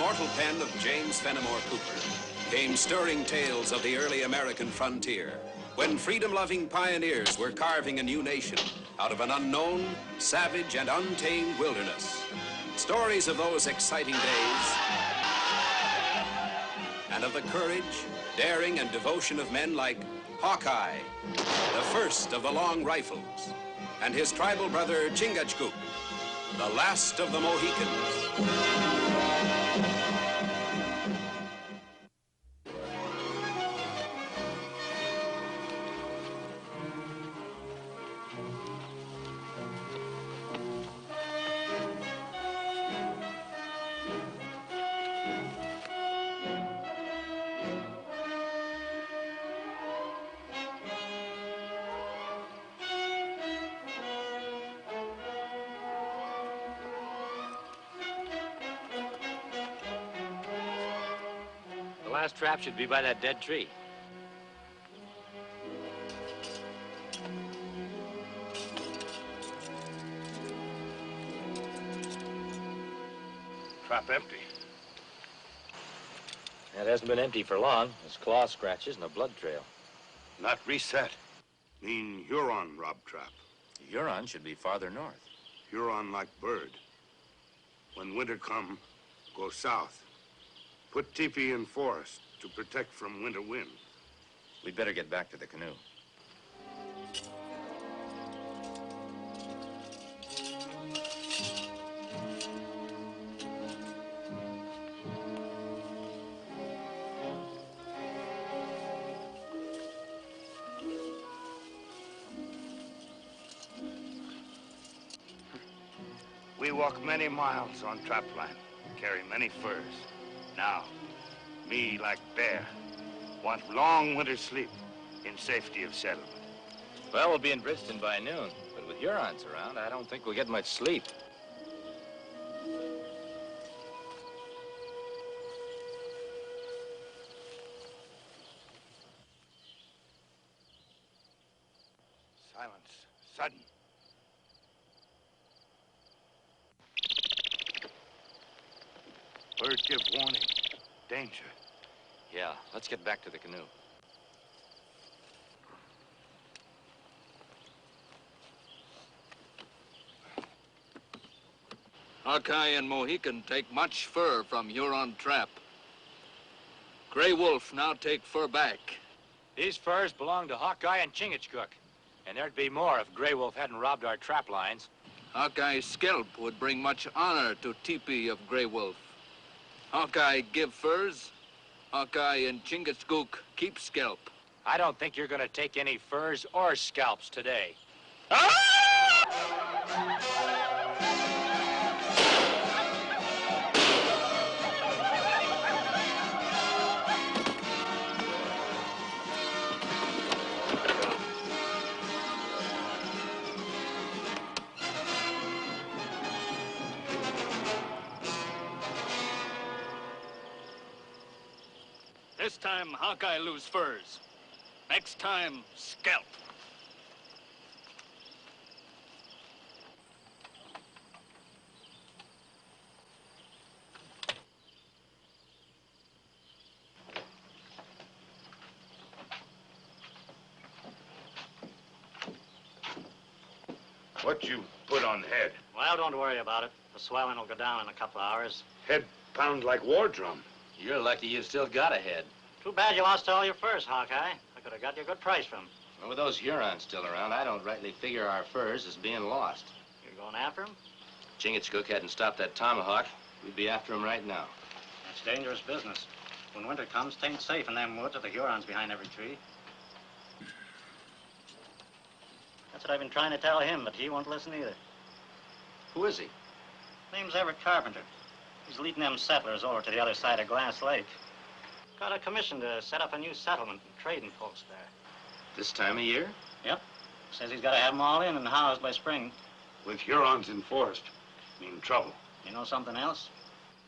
immortal pen of James Fenimore Cooper came stirring tales of the early American frontier, when freedom-loving pioneers were carving a new nation out of an unknown, savage, and untamed wilderness. Stories of those exciting days and of the courage, daring, and devotion of men like Hawkeye, the first of the long rifles, and his tribal brother Chingachgook, the last of the Mohicans. The last trap should be by that dead tree. Trap empty. It hasn't been empty for long. There's claw scratches and a blood trail. Not reset. Mean Huron rob trap. The Huron should be farther north. Huron like bird. When winter come, go south. Put teepee in forest to protect from winter wind. We'd better get back to the canoe. We walk many miles on trapline, carry many furs. Now, me like bear, want long winter sleep in safety of settlement. Well, we'll be in Briston by noon, but with Hurons around, I don't think we'll get much sleep. Silence, sudden. Bird give warning. Danger. Yeah, let's get back to the canoe. Hawkeye and Mohican take much fur from Huron trap. Gray Wolf now take fur back. These furs belong to Hawkeye and Chingachgook, and there'd be more if Gray Wolf hadn't robbed our trap lines. Hawkeye's scalp would bring much honor to teepee of Gray Wolf. Hawkeye give furs, Hawkeye and Chingachgook keep scalp. I don't think you're gonna take any furs or scalps today. This time, Hawkeye lose furs. Next time, scalp. What you put on head? Well, don't worry about it. The swelling will go down in a couple of hours. Head pound like war drum. You're lucky you've still got a head. Too bad you lost all your furs, Hawkeye. I could have got you a good price for them. Well, with those Hurons still around, I don't rightly figure our furs as being lost. You're going after them? Chingachgook hadn't stopped that tomahawk, we'd be after him right now. That's dangerous business. When winter comes, 'tain't safe in them woods with the Hurons behind every tree. That's what I've been trying to tell him, but he won't listen either. Who is he? Name's Everett Carpenter. He's leading them settlers over to the other side of Glass Lake. Got a commission to set up a new settlement and trading post there. This time of year? Yep. Says he's got to have them all in and housed by spring. With Hurons in forest, mean trouble. You know something else?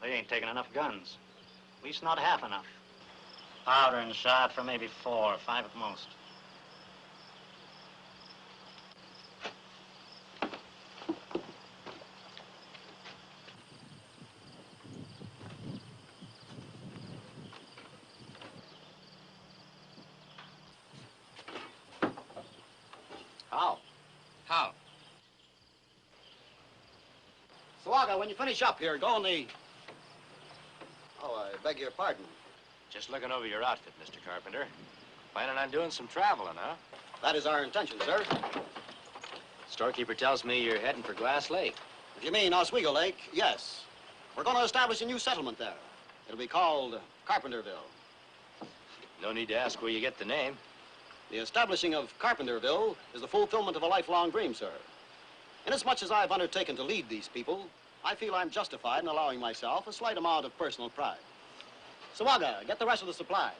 They ain't taking enough guns. At least not half enough. Powder and shot for maybe 4 or 5 at most. Sawaga, when you finish up here, go in the... Oh, I beg your pardon. Just looking over your outfit, Mr. Carpenter. Planning on doing some traveling, huh? That is our intention, sir. Storekeeper tells me you're heading for Glass Lake. If you mean Oswego Lake, yes. We're going to establish a new settlement there. It'll be called Carpenterville. No need to ask where you get the name. The establishing of Carpenterville is the fulfillment of a lifelong dream, sir. Inasmuch as I've undertaken to lead these people, I feel I'm justified in allowing myself a slight amount of personal pride. Sawaga, get the rest of the supplies.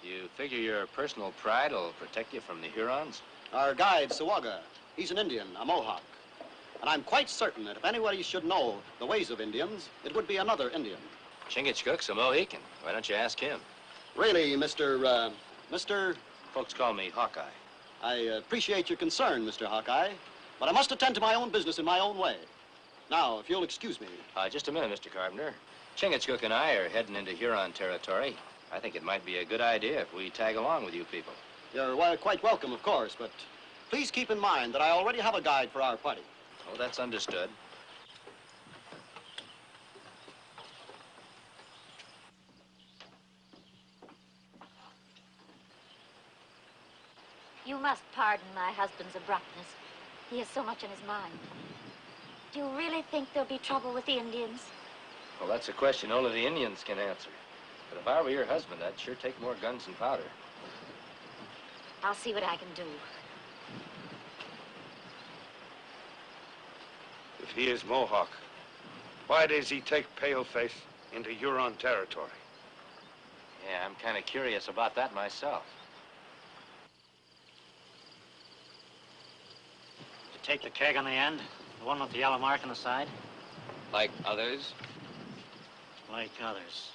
You figure your personal pride will protect you from the Hurons? Our guide, Sawaga, he's an Indian, a Mohawk. And I'm quite certain that if anybody should know the ways of Indians, it would be another Indian. Chingachgook's a Mohican. Why don't you ask him? Really, Mr. Folks call me Hawkeye. I appreciate your concern, Mr. Hawkeye, but I must attend to my own business in my own way. Now, if you'll excuse me. Just a minute, Mr. Carpenter. Chingachgook and I are heading into Huron territory. I think it might be a good idea if we tag along with you people. You're quite welcome, of course, but please keep in mind that I already have a guide for our party. Oh, that's understood. You must pardon my husband's abruptness. He has so much on his mind. Do you really think there'll be trouble with the Indians? Well, that's a question only the Indians can answer. But if I were your husband, I'd sure take more guns and powder. I'll see what I can do. If he is Mohawk, why does he take Paleface into Huron territory? Yeah, I'm kind of curious about that myself. Did you take the keg on the end? The one with the yellow mark on the side? Like others? Like others.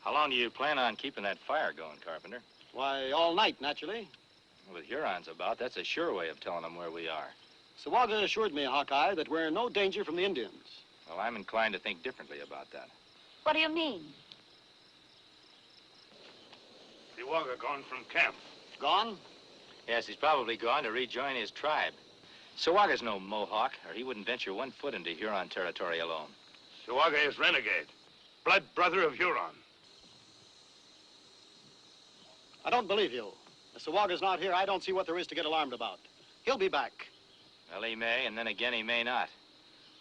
How long do you plan on keeping that fire going, Carpenter? Why, all night, naturally. With Hurons about, that's a sure way of telling them where we are. Sawaga assured me, Hawkeye, that we're in no danger from the Indians. Well, I'm inclined to think differently about that. What do you mean? Sawaga gone from camp. Gone? Yes, he's probably gone to rejoin his tribe. Sawaga's no Mohawk, or he wouldn't venture 1 foot into Huron territory alone. Sawaga is renegade, blood brother of Huron. I don't believe you. If Sawaga's not here, I don't see what there is to get alarmed about. He'll be back. Well, he may, and then again he may not.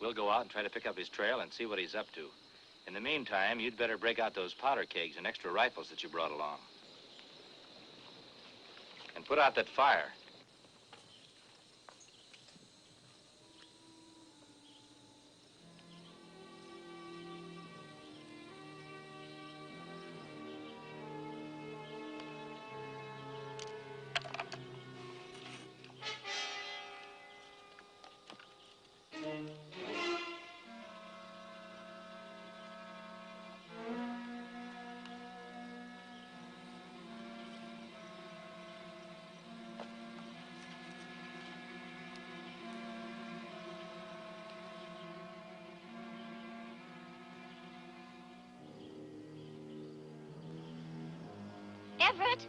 We'll go out and try to pick up his trail and see what he's up to. In the meantime, you'd better break out those powder kegs and extra rifles that you brought along. And put out that fire. Everett,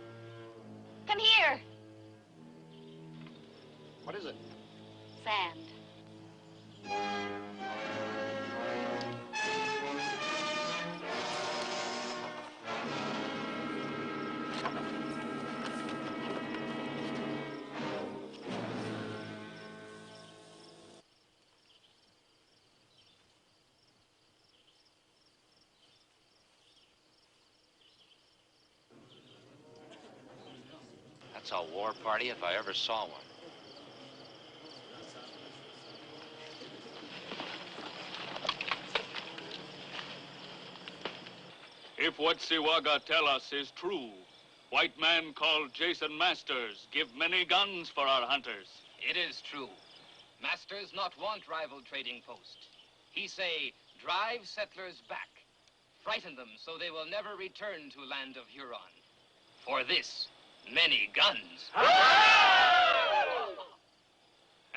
come here. What is it? sand. That's a war party if I ever saw one. If what Siwaga tell us is true, white man called Jason Masters give many guns for our hunters. It is true. Masters not want rival trading post. He say, drive settlers back. Frighten them so they will never return to land of Huron. For this, many guns.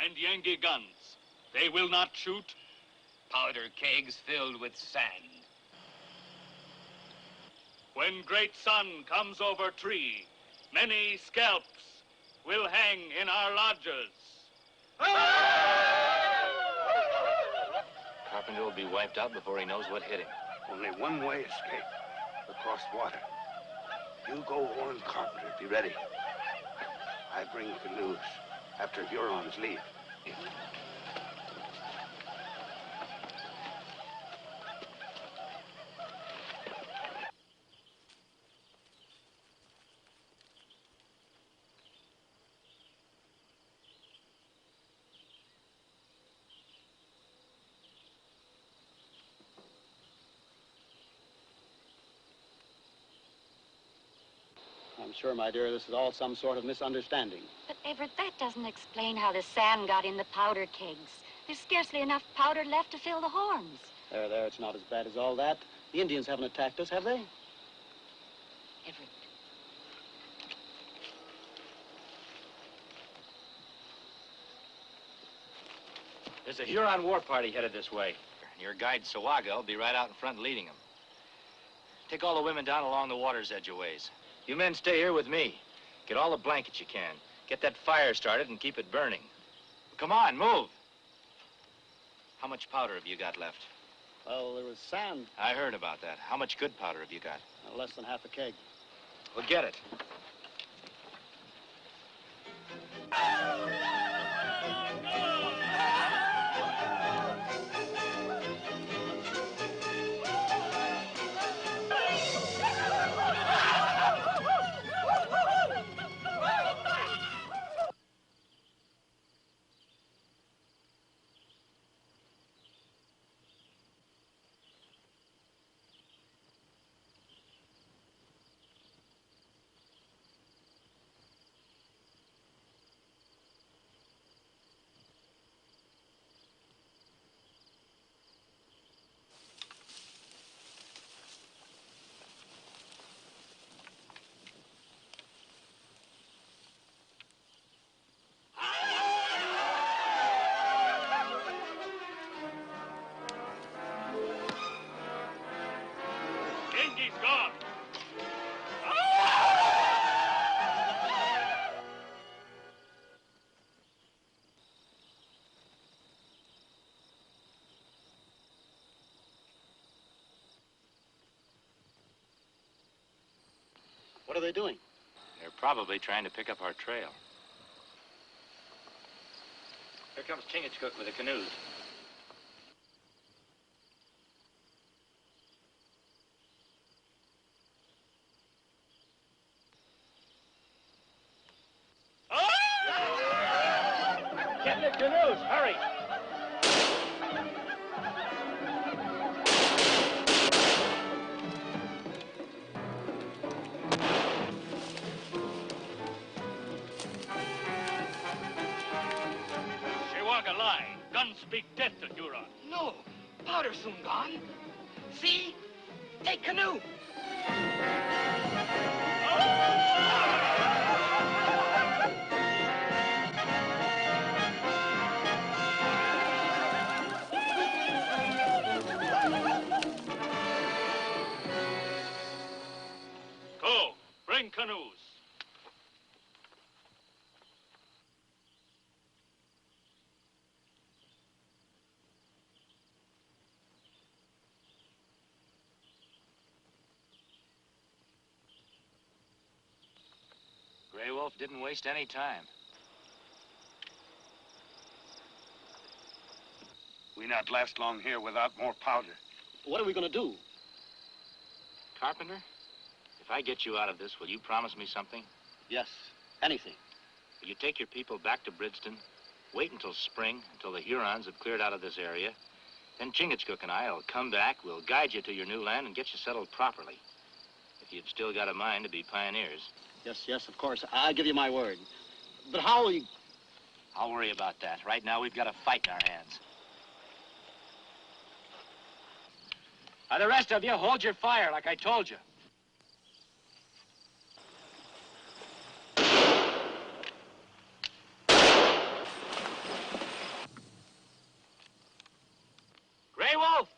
And Yankee guns. They will not shoot? Powder kegs filled with sand. When great sun comes over tree, many scalps will hang in our lodges. Carpenter will be wiped out before he knows what hit him. Only one way escape, across water. You go warn Carpenter, be ready. I bring canoes after Hurons leave. I'm sure, my dear, this is all some sort of misunderstanding. But, Everett, that doesn't explain how the sand got in the powder kegs. There's scarcely enough powder left to fill the horns. There, it's not as bad as all that. The Indians haven't attacked us, have they? Everett. There's a Huron war party headed this way. Your guide, Siwaga, will be right out in front leading them. Take all the women down along the water's edge a ways. You men stay here with me. Get all the blankets you can. Get that fire started and keep it burning. Come on, move. How much powder have you got left? Well, there was sand. I heard about that. How much good powder have you got? Less than half a keg. Well, get it. Yankee gone. What are they doing? They're probably trying to pick up our trail. Here comes Chingachgook with the canoes. Get in the canoes, hurry! Siwaga lie. Guns speak death to Huron. No, powder soon gone. See? Take canoe. Go, bring canoes. Wolf didn't waste any time. We not last long here without more powder. What are we going to do? Carpenter, if I get you out of this, will you promise me something? Yes, anything. Will you take your people back to Bridgeton, wait until spring, until the Hurons have cleared out of this area, then Chingachgook and I will come back, we'll guide you to your new land and get you settled properly. If you've still got a mind to be pioneers. Yes, of course. I'll give you my word. But how will you... I'll worry about that. Right now, we've got a fight in our hands. Now, the rest of you, hold your fire like I told you. Gray Wolf,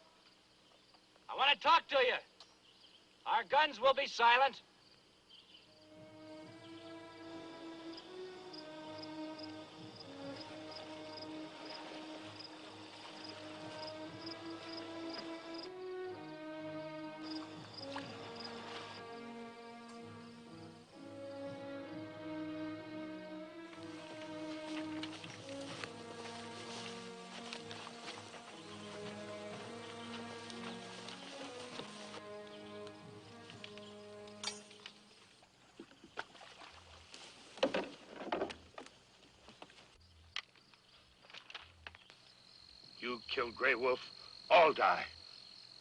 I want to talk to you. Our guns will be silent. You kill Gray Wolf, all die.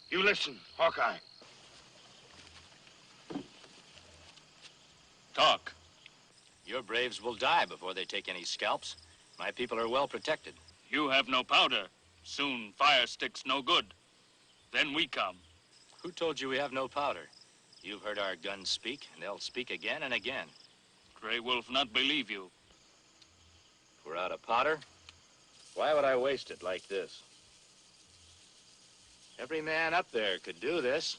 You listen, Hawkeye. Talk. Your braves will die before they take any scalps. My people are well protected. You have no powder. Soon fire sticks no good. Then we come. Who told you we have no powder? You've heard our guns speak, and they'll speak again and again. Gray Wolf not believe you. If we're out of powder, why would I waste it like this? Every man up there could do this.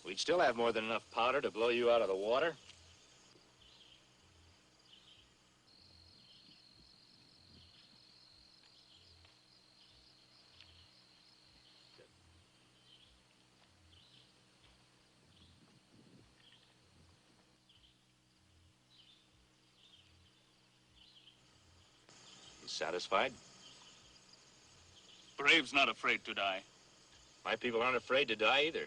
We'd still have more than enough powder to blow you out of the water. You satisfied? Brave's not afraid to die. My people aren't afraid to die either.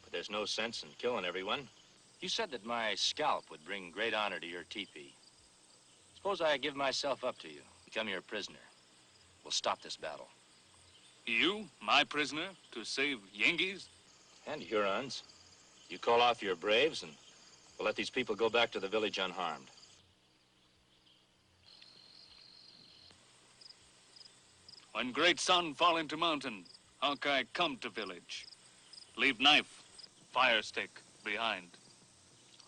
But there's no sense in killing everyone. You said that my scalp would bring great honor to your teepee. Suppose I give myself up to you, become your prisoner. We'll stop this battle. You, my prisoner, to save Yengeese? And Hurons. You call off your braves and we'll let these people go back to the village unharmed. When great sun fall into mountain, Hawkeye come to village. Leave knife, fire stick behind.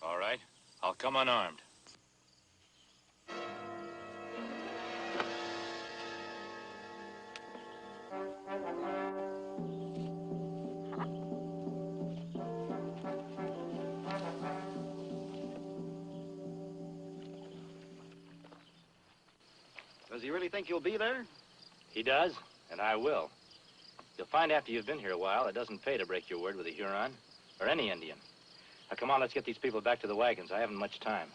All right, I'll come unarmed. Does he really think you'll be there? He does, and I will. You'll find after you've been here a while, it doesn't pay to break your word with a Huron, or any Indian. Now, come on, let's get these people back to the wagons. I haven't much time.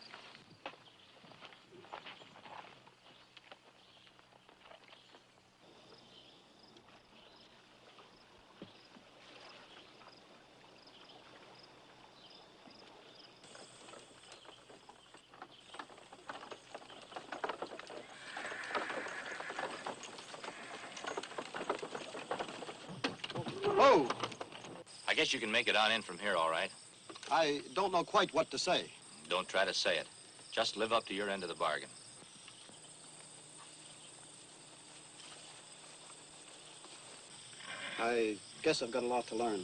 Oh, I guess you can make it on in from here, all right? I don't know quite what to say. Don't try to say it. Just live up to your end of the bargain. I guess I've got a lot to learn.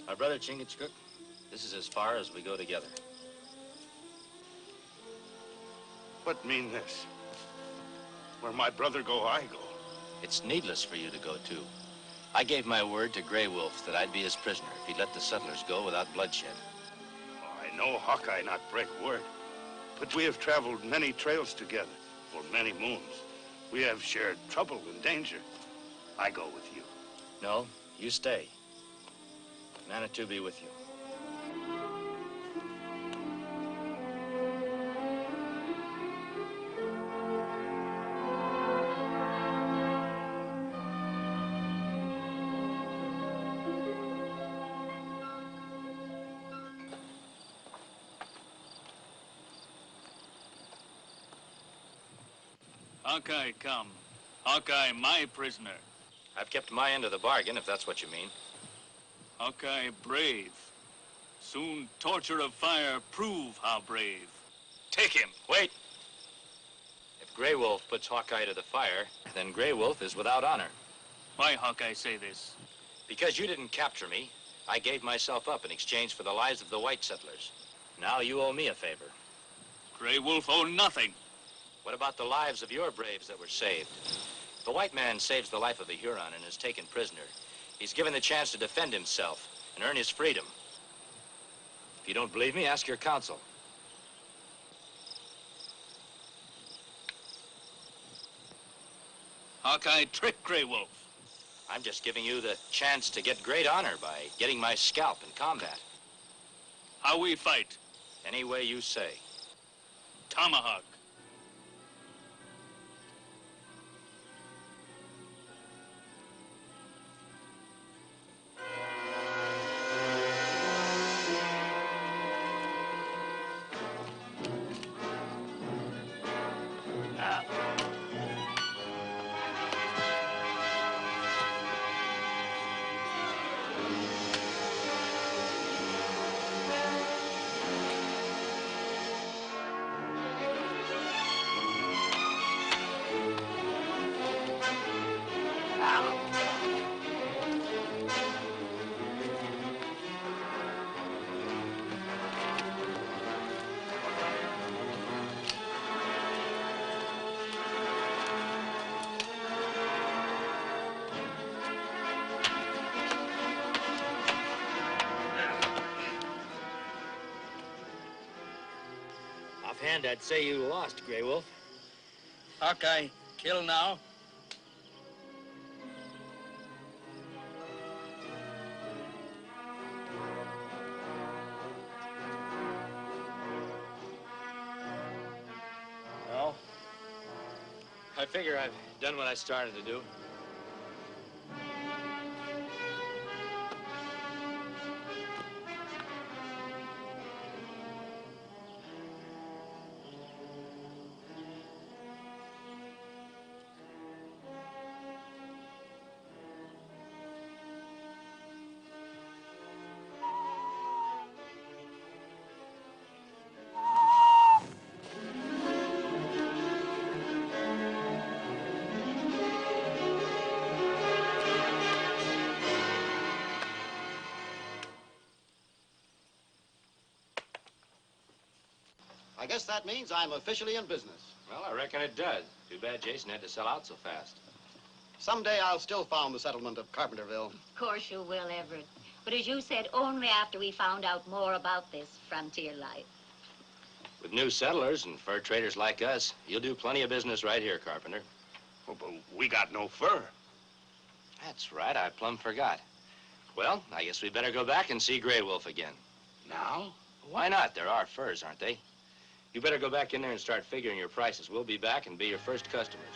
My brother Chingachgook, this is as far as we go together. What mean this? Where my brother go, I go. It's needless for you to go too. I gave my word to Grey Wolf that I'd be his prisoner if he'd let the settlers go without bloodshed. Oh, I know Hawkeye not break word, but we have traveled many trails together for many moons. We have shared trouble and danger. I go with you. No, you stay. Manitou be with you. Hawkeye, come. Hawkeye, my prisoner. I've kept my end of the bargain, if that's what you mean. Hawkeye, brave. Soon torture of fire prove how brave. Take him. Wait. If Grey Wolf puts Hawkeye to the fire, then Grey Wolf is without honor. Why Hawkeye say this? Because you didn't capture me, I gave myself up in exchange for the lives of the white settlers. Now you owe me a favor. Grey Wolf owe nothing. What about the lives of your braves that were saved? If the white man saves the life of a Huron and is taken prisoner, he's given the chance to defend himself and earn his freedom. If you don't believe me, ask your counsel. Hawkeye tricked Grey Wolf. I'm just giving you the chance to get great honor by getting my scalp in combat. How we fight? Any way you say. Tomahawk. Offhand, I'd say you lost, Grey Wolf. Hawkeye, kill now. Well, I figure I've done what I started to do. I guess that means I'm officially in business. Well, I reckon it does. Too bad Jason had to sell out so fast. Someday I'll still found the settlement of Carpenterville. Of course you will, Everett. But as you said, only after we found out more about this frontier life. With new settlers and fur traders like us, you'll do plenty of business right here, Carpenter. Oh, but we got no fur. That's right, I plumb forgot. Well, I guess we better go back and see Grey Wolf again. Now? Why not? There are furs, aren't they? You better go back in there and start figuring your prices. We'll be back and be your first customers.